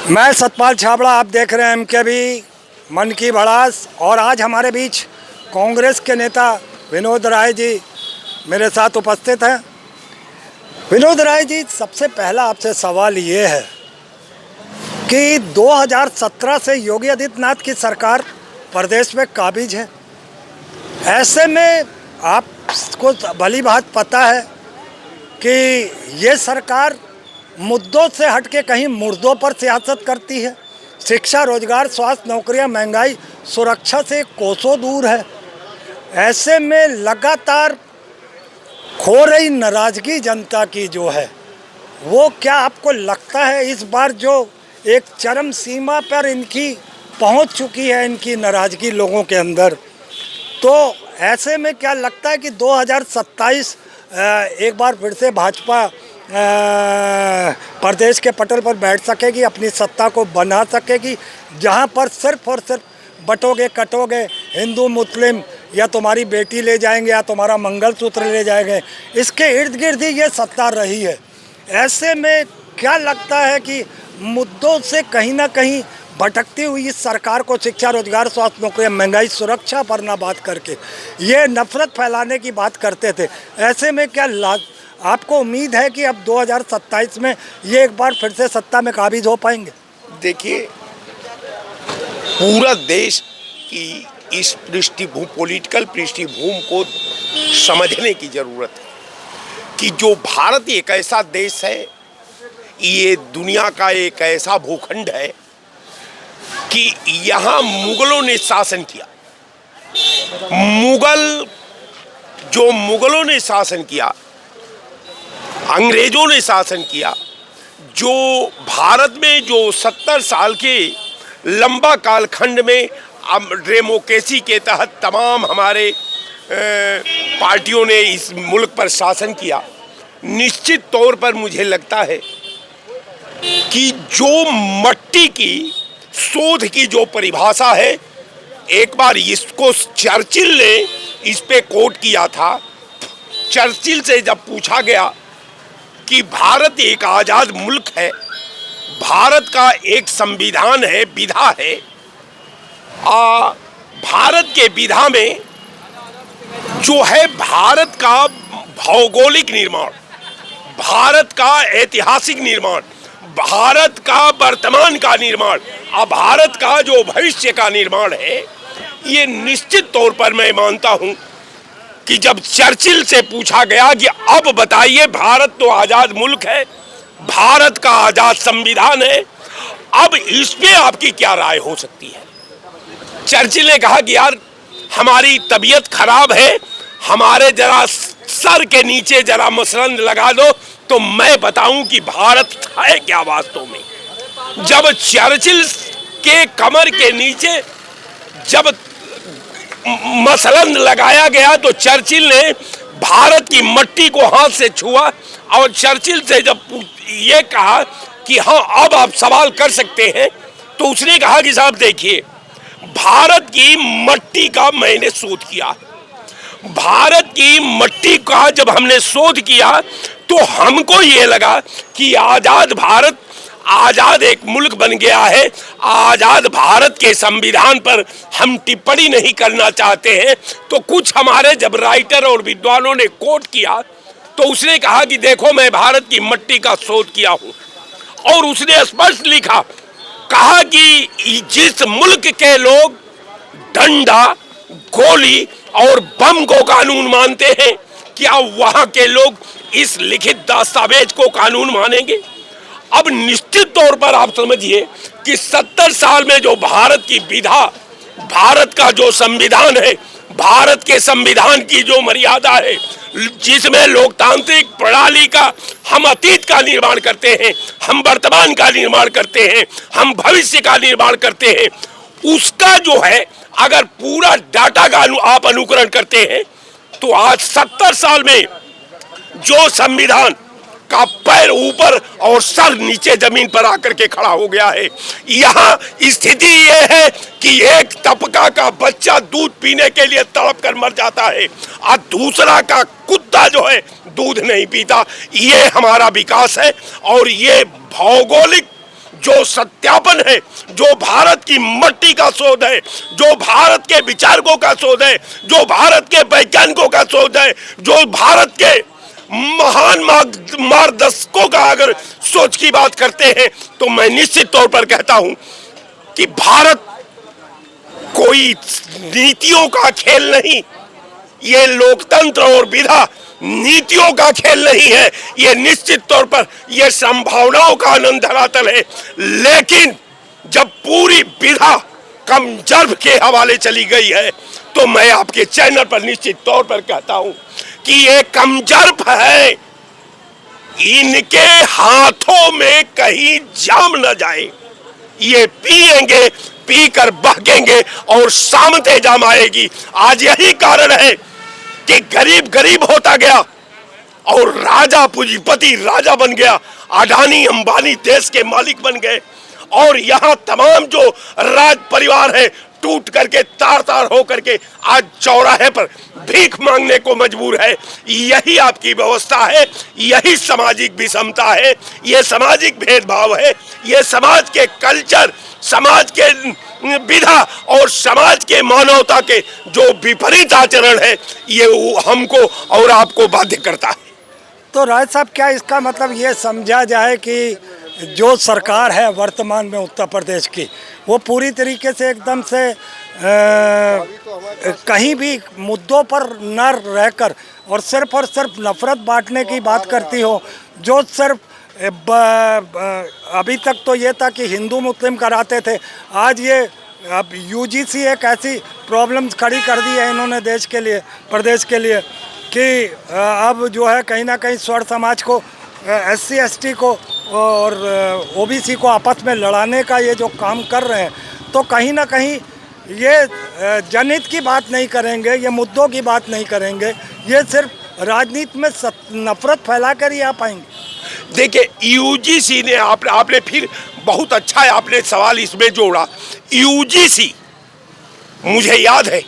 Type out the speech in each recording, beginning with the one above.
मैं सतपाल छाबड़ा, आप देख रहे हैं एमकेबी मन की भड़ास। और आज हमारे बीच कांग्रेस के नेता विनोद राय जी मेरे साथ उपस्थित हैं। विनोद राय जी, सबसे पहला आपसे सवाल ये है कि 2017 से योगी आदित्यनाथ की सरकार प्रदेश में काबिज है। ऐसे में आपको भली बात पता है कि ये सरकार मुद्दों से हटके कहीं मुर्दों पर सियासत करती है। शिक्षा, रोजगार, स्वास्थ्य, नौकरियां, महंगाई, सुरक्षा से कोसों दूर है। ऐसे में लगातार खो रही नाराजगी जनता की जो है, वो क्या आपको लगता है इस बार जो एक चरम सीमा पर इनकी पहुंच चुकी है, इनकी नाराजगी लोगों के अंदर, तो ऐसे में क्या लगता है कि 2027 एक बार फिर से भाजपा प्रदेश के पटल पर बैठ सकेगी, अपनी सत्ता को बना सकेगी, जहां पर सिर्फ और सिर्फ बटोगे कटोगे, हिंदू मुस्लिम या तुम्हारी बेटी ले जाएंगे या तुम्हारा मंगलसूत्र ले जाएंगे, इसके इर्द गिर्द ही ये सत्ता रही है। ऐसे में क्या लगता है कि मुद्दों से कहीं ना कहीं भटकती हुई इस सरकार को शिक्षा, रोजगार, स्वास्थ्य, नौकरियां, महंगाई, सुरक्षा पर ना बात करके ये नफरत फैलाने की बात करते थे। ऐसे में क्या आपको उम्मीद है कि अब 2027 में ये एक बार फिर से सत्ता में काबिज हो पाएंगे? देखिए, पूरा देश की इस पॉलिटिकल पृष्ठभूमि को समझने की जरूरत है कि जो भारत एक ऐसा देश है, ये दुनिया का एक ऐसा भूखंड है कि यहाँ मुगलों ने शासन किया। मुगलों ने शासन किया, अंग्रेजों ने शासन किया, जो भारत में जो 70 साल के लंबा कालखंड में डेमोक्रेसी के तहत तमाम हमारे पार्टियों ने इस मुल्क पर शासन किया। निश्चित तौर पर मुझे लगता है कि जो मट्टी की शोध की जो परिभाषा है, एक बार इसको चर्चिल ने इस पे कोट किया था। चर्चिल से जब पूछा गया कि भारत एक आज़ाद मुल्क है, भारत का एक संविधान है, विधा है, भारत के विधा में जो है भारत का भौगोलिक निर्माण, भारत का ऐतिहासिक निर्माण, भारत का वर्तमान का निर्माण और भारत का जो भविष्य का निर्माण है, ये निश्चित तौर पर मैं मानता हूं कि जब चर्चिल से पूछा गया कि अब बताइए, भारत तो आज़ाद मुल्क है, भारत का आज़ाद संविधान है, अब इस पे आपकी क्या राय हो सकती है? चर्चिल ने कहा कि यार, हमारी तबीयत खराब है, हमारे जरा सर के नीचे जरा मसरंद लगा दो तो मैं बताऊं कि भारत है क्या वास्तव में। जब चर्चिल के कमर के नीचे जब मसरंद लगाया गया तो चर्चिल ने भारत की मट्टी को हाथ से छुआ और चर्चिल से जब ये कहा कि हाँ, अब आप सवाल कर सकते हैं, तो उसने कहा कि साहब देखिए, भारत की मट्टी का मैंने शोध किया, भारत की मट्टी का जब हमने शोध किया तो हमको ये लगा कि आजाद भारत आजाद एक मुल्क बन गया है। आजाद भारत के संविधान पर हम टिप्पणी नहीं करना चाहते हैं। तो कुछ हमारे जब राइटर और विद्वानों ने कोट किया तो उसने कहा कि देखो, मैं भारत की मट्टी का शोध किया हूं, और उसने स्पष्ट लिखा, कहा कि जिस मुल्क के लोग डंडा, गोली और बम को कानून मानते हैं, क्या वहां के लोग इस लिखित दस्तावेज को कानून मानेंगे? अब निश्चित तौर पर आप समझिए कि 70 साल में जो भारत की विधा, भारत का जो संविधान है, भारत के संविधान की जो मर्यादा है, जिसमें लोकतांत्रिक प्रणाली का हम अतीत का निर्माण करते हैं, हम वर्तमान का निर्माण करते हैं, हम भविष्य का निर्माण करते हैं, उसका जो है अगर पूरा डाटा का आप अनुकरण करते हैं तो आज 70 साल में जो संविधान का पैर ऊपर और सर नीचे जमीन पर आकर के खड़ा हो गया है, यहाँ स्थिति यह है कि एक तबका का बच्चा दूध पीने के लिए तड़प कर मर जाता है और दूसरा का कुत्ता जो है दूध नहीं पीता। ये हमारा विकास है और ये भौगोलिक जो सत्यापन है, जो भारत की मट्टी का शोध है, जो भारत के विचारकों का शोध है, जो भारत के वैज्ञानिकों का शोध है, जो भारत के महान मार्गदर्शकों का अगर सोच की बात करते हैं, तो मैं निश्चित तौर पर कहता हूं कि भारत कोई नीतियों का खेल नहीं, ये लोकतंत्र और विधा नीतियों का खेल नहीं है, ये निश्चित तौर पर ये संभावनाओं का आनंद धरातल है। लेकिन जब पूरी विधा कमजोर के हवाले चली गई है, तो मैं आपके चैनल पर निश्चित तौर पर कहता हूं कि ये कमजोर है, इनके हाथों में कहीं जाम न जाए। ये पिएंगे, पीकर बहकेंगे और सामते जाम आएगी। आज यही कारण है कि गरीब गरीब होता गया और राजा पूंजीपति राजा बन गया, अडानी अंबानी देश के मालिक बन गए, और यहाँ तमाम जो राज परिवार है टूट करके तार तार हो करके आज चौराहे पर भीख मांगने को मजबूर है। यही आपकी व्यवस्था है, यही सामाजिक विषमता है, ये सामाजिक भेदभाव है, ये समाज के कल्चर, समाज के विधा और समाज के मानवता के जो विपरीत आचरण है, ये हमको और आपको बाध्य करता है। तो राय साहब, क्या इसका मतलब ये समझा जाए कि जो सरकार है वर्तमान में उत्तर प्रदेश की, वो पूरी तरीके से एकदम से कहीं भी मुद्दों पर न रहकर और सिर्फ नफरत बांटने की बात करती हो, जो सिर्फ अभी तक तो ये था कि हिंदू मुस्लिम कराते थे, आज ये अब यूजीसी एक ऐसी प्रॉब्लम्स खड़ी कर दी है इन्होंने देश के लिए, प्रदेश के लिए, कि अब जो है कहीं ना कहीं स्वर्ण समाज को, एससी एसटी को और ओबीसी को आपस में लड़ाने का ये जो काम कर रहे हैं, तो कहीं ना कहीं ये जनहित की बात नहीं करेंगे, ये मुद्दों की बात नहीं करेंगे, ये सिर्फ राजनीति में नफरत फैला कर ही आ पाएंगे। देखिए, यूजीसी ने आपने फिर बहुत अच्छा है आपने सवाल इसमें जोड़ा। यूजीसी, मुझे याद है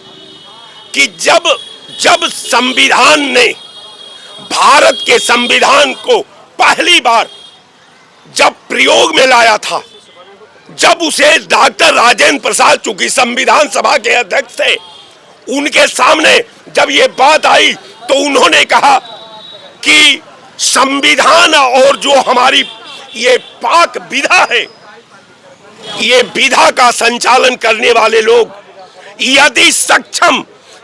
कि जब संविधान ने, भारत के संविधान को पहली बार जब प्रयोग में लाया था, जब उसे डॉक्टर राजेंद्र प्रसाद, चूंकि संविधान सभा के अध्यक्ष थे, उनके सामने जब ये बात आई तो उन्होंने कहा कि संविधान और जो हमारी ये पाक विधा है, ये विधा का संचालन करने वाले लोग यदि सक्षम,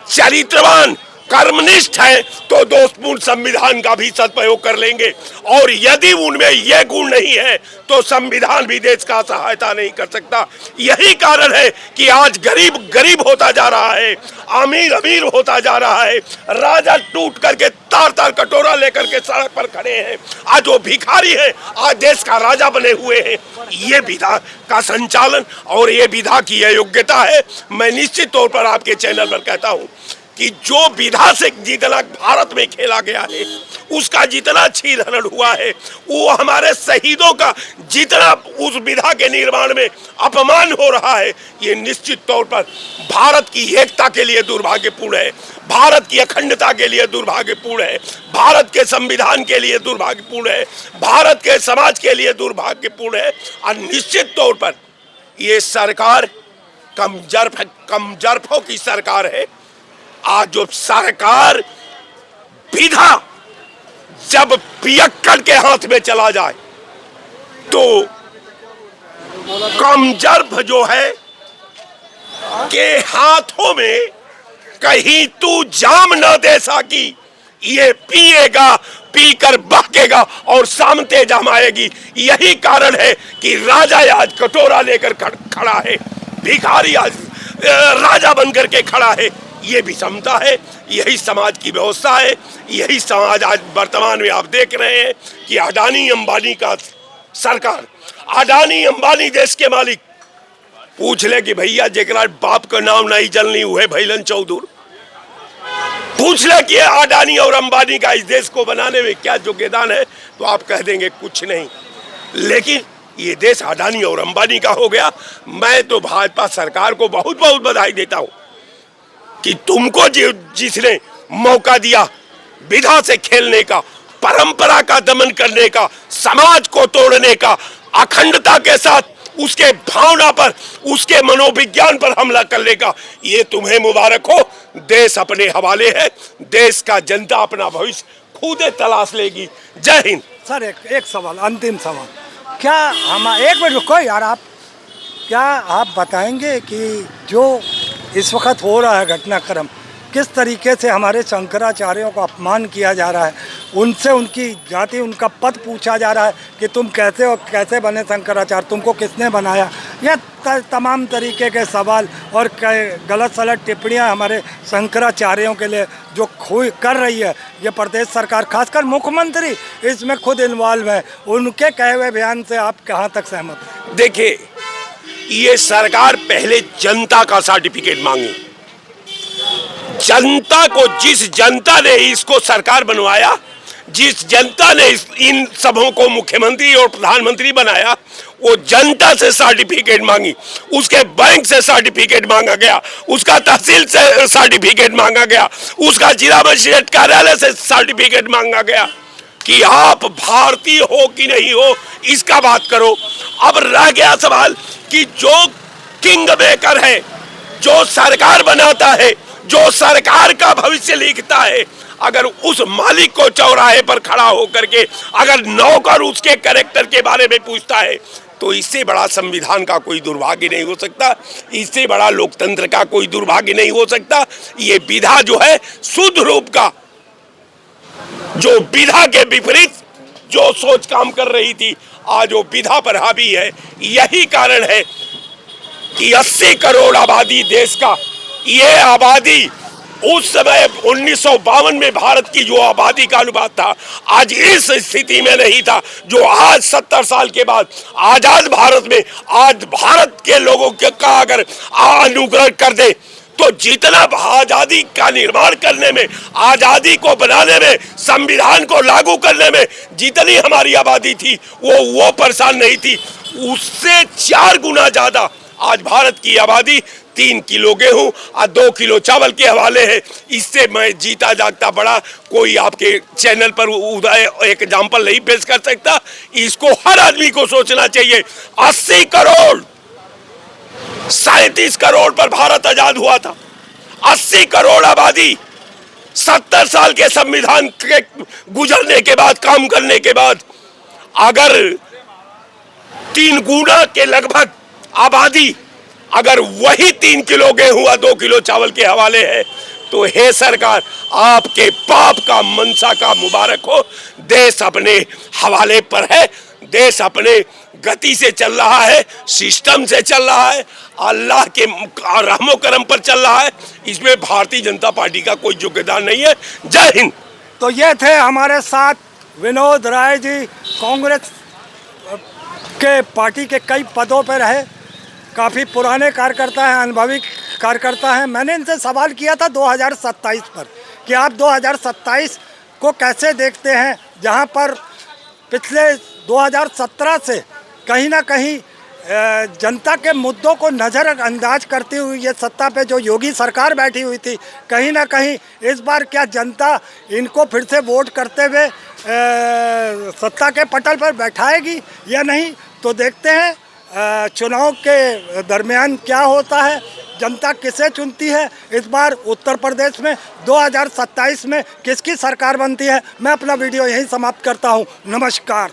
चरित्रवान, कर्मनिष्ठ है तो दोषपूर्ण संविधान का भी सदुपयोग कर लेंगे, और यदि उनमें यह गुण नहीं है तो संविधान भी देश का सहायता नहीं कर सकता। यही कारण है कि आज गरीब गरीब होता जा रहा है, अमीर अमीर होता जा रहा है, राजा टूट करके तार तार कटोरा लेकर के सड़क पर खड़े हैं, आज वो भिखारी है, आज देश का राजा बने हुए हैं। ये विधा का संचालन और ये विधा की यह योग्यता है। मैं निश्चित तौर पर आपके चैनल पर कहता हूँ कि जो विधा से जितना भारत में खेला गया है, उसका जितना छीन हरण हुआ है, वो हमारे शहीदों का जितना उस विधा के निर्माण में अपमान हो रहा है, ये निश्चित तौर पर भारत की एकता के लिए दुर्भाग्यपूर्ण है, भारत की अखंडता के लिए दुर्भाग्यपूर्ण है, भारत के संविधान के लिए दुर्भाग्यपूर्ण है, भारत के समाज के लिए दुर्भाग्यपूर्ण है। और निश्चित तौर पर ये सरकार कमजोरों की सरकार है। आज जो सरकार विधा जब पियक्कड़ के हाथ में चला जाए तो कमजोर जो है के हाथों में कहीं तू जाम न दे सकी, ये पिएगा, पीकर बहकेगा और सामते जाम आएगी। यही कारण है कि राजा आज कटोरा लेकर खड़ा है, भिखारी आज राजा बनकर के खड़ा है। ये विषमता है, यही समाज की व्यवस्था है, यही समाज आज वर्तमान में आप देख रहे हैं कि अडानी अंबानी का सरकार, अडानी अंबानी देश के मालिक, पूछ ले कि भैया जेकरा बाप का नाम नहीं जलनी हुए भैलन चौधरी, पूछ ले कि अडानी और अंबानी का इस देश को बनाने में क्या योगदान है, तो आप कह देंगे कुछ नहीं। लेकिन ये देश अडानी और अंबानी का हो गया। मैं तो भाजपा सरकार को बहुत बहुत बधाई देता हूं कि तुमको जिसने मौका दिया विधा से खेलने का, परंपरा का दमन करने का, समाज को तोड़ने का, अखंडता के साथ उसके भावना पर, उसके मनोविज्ञान पर हमला करने का, ये तुम्हें मुबारक हो। देश अपने हवाले है, देश का जनता अपना भविष्य खुद तलाश लेगी। जय हिंद। सर एक सवाल, अंतिम सवाल, क्या हम एक मिनट रुको यार, आप क्या आप बताएंगे कि जो इस वक्त हो रहा है घटनाक्रम, किस तरीके से हमारे शंकराचार्यों का अपमान किया जा रहा है, उनसे उनकी जाति, उनका पद पूछा जा रहा है कि तुम कैसे हो, कैसे बने शंकराचार्य, तुमको किसने बनाया, यह तमाम तरीके के सवाल और गलत सलत टिप्पणियां हमारे शंकराचार्यों के लिए जो कर रही है ये प्रदेश सरकार, खासकर मुख्यमंत्री इसमें खुद इन्वॉल्व है, उनके कहे हुए बयान से आप कहाँ तक सहमत हैं? देखिए, ये सरकार पहले जनता का सर्टिफिकेट मांगी। जनता को, जिस जनता ने इसको सरकार बनवाया, जिस जनता ने इन सबों को मुख्यमंत्री और प्रधानमंत्री बनाया, वो जनता से सर्टिफिकेट मांगी, उसके बैंक से सर्टिफिकेट मांगा गया, उसका तहसील से सर्टिफिकेट मांगा गया, उसका जिला मजिस्ट्रेट कार्यालय से सर्टिफिकेट मांगा गया कि आप भारतीय हो कि नहीं हो, इसका बात करो। अब रह गया सवाल कि जो किंग मेकर है, जो सरकार बनाता है, जो सरकार का भविष्य लिखता है, अगर उस मालिक को चौराहे पर खड़ा होकर के अगर नौकर उसके कैरेक्टर के बारे में पूछता है, तो इससे बड़ा संविधान का कोई दुर्भाग्य नहीं हो सकता, इससे बड़ा लोकतंत्र का कोई दुर्भाग्य नहीं हो सकता। ये विधा जो है शुद्ध रूप का, जो विधा के विपरीत जो सोच काम कर रही थी, आज वो विधा पर हावी है। यही कारण है कि 80 करोड़ आबादी देश का, ये आबादी उस समय 1952 में भारत की जो आबादी का अनुपात था, आज इस स्थिति में नहीं था जो आज 70 साल के बाद आजाद भारत में, आज भारत के लोगों के का अगर अनुग्रह कर दे तो जितना आजादी का निर्माण करने में, आजादी को बनाने में, संविधान को लागू करने में जितनी हमारी आबादी थी वो परेशान नहीं थी, उससे 4 गुना ज्यादा आज भारत की आबादी 3 किलो गेहूं और 2 किलो चावल के हवाले है। इससे मैं जीता जागता बड़ा कोई आपके चैनल पर उदय एग्जाम्पल नहीं पेश कर सकता। इसको हर आदमी को सोचना चाहिए। 80 करोड़ 37 करोड़ पर भारत आजाद हुआ था। 80 करोड़ आबादी 70 साल के संविधान के गुजरने के बाद, काम करने के बाद, अगर 3 गुना के लगभग आबादी अगर वही 3 किलो गेहूं या 2 किलो चावल के हवाले है, तो हे सरकार, आपके पाप का, मनसा का मुबारक हो। देश अपने हवाले पर है, देश अपने गति से चल रहा है, सिस्टम से चल रहा है, अल्लाह के रहमो करम पर चल रहा है। इसमें भारतीय जनता पार्टी का कोई योगदान नहीं है। जय हिंद। तो ये थे हमारे साथ विनोद राय जी, कांग्रेस के पार्टी के कई पदों पर रहे, काफ़ी पुराने कार्यकर्ता हैं, अनुभवी कार्यकर्ता हैं। मैंने इनसे सवाल किया था 2027 पर कि आप 2027 को कैसे देखते हैं, जहां पर पिछले 2017 से कहीं ना कहीं जनता के मुद्दों को नज़रअंदाज करती हुई ये सत्ता पे जो योगी सरकार बैठी हुई थी, कहीं ना कहीं इस बार क्या जनता इनको फिर से वोट करते हुए सत्ता के पटल पर बैठाएगी या नहीं, तो देखते हैं चुनाव के दरमियान क्या होता है, जनता किसे चुनती है। इस बार उत्तर प्रदेश में 2027 में किसकी सरकार बनती है। मैं अपना वीडियो यहीं समाप्त करता हूं। नमस्कार।